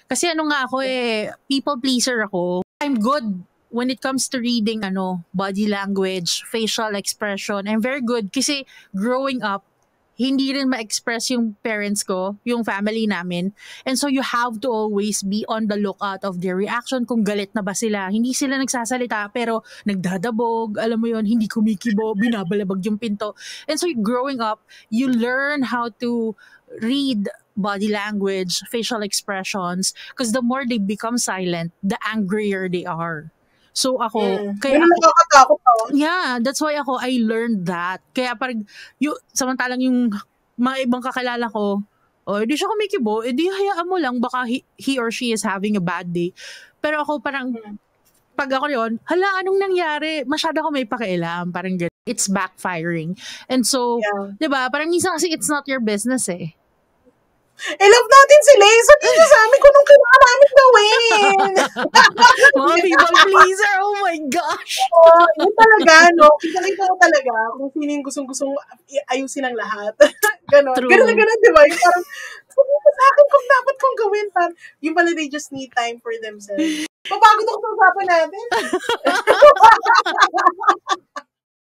Kasi ako people pleaser ako. I'm good when it comes to reading body language, facial expression. I'm very good kasi growing up, hindi rin ma-express yung parents ko, yung family namin. And so you have to always be on the lookout of their reaction kung galit na ba sila. Hindi sila nagsasalita pero nagdadabog, alam mo yon, hindi kumikibo, binabalabag yung pinto. And so growing up, you learn how to read body language, facial expressions, because the more they become silent, the angrier they are. So ako, Yun ang nakakatakot ako. yeah, that's why I learned that. Kaya parang, samantalang yung mga ibang kakilala ko, di siya kumikibo, di hayaan mo lang, baka he or she is having a bad day. Pero ako parang, pag ako yun, hala, anong nangyari? Masyado ako may pakialam, parang ganun. It's backfiring. And so, diba, parang minsan kasi it's not your business eh. Love natin sila eh. Sabihin niyo sa amin kung anong kailangan namin gawin. Mga people pleaser, oh my gosh. Yun talaga, no? Kita ko talaga kung sino yung gustong ayusin ang lahat. Ganon. Ganon na ganon, di ba? Yung parang, sabihin mo sa akin kung dapat kong gawin. Yung pala, they just need time for themselves. Papagod ako sa usapan natin.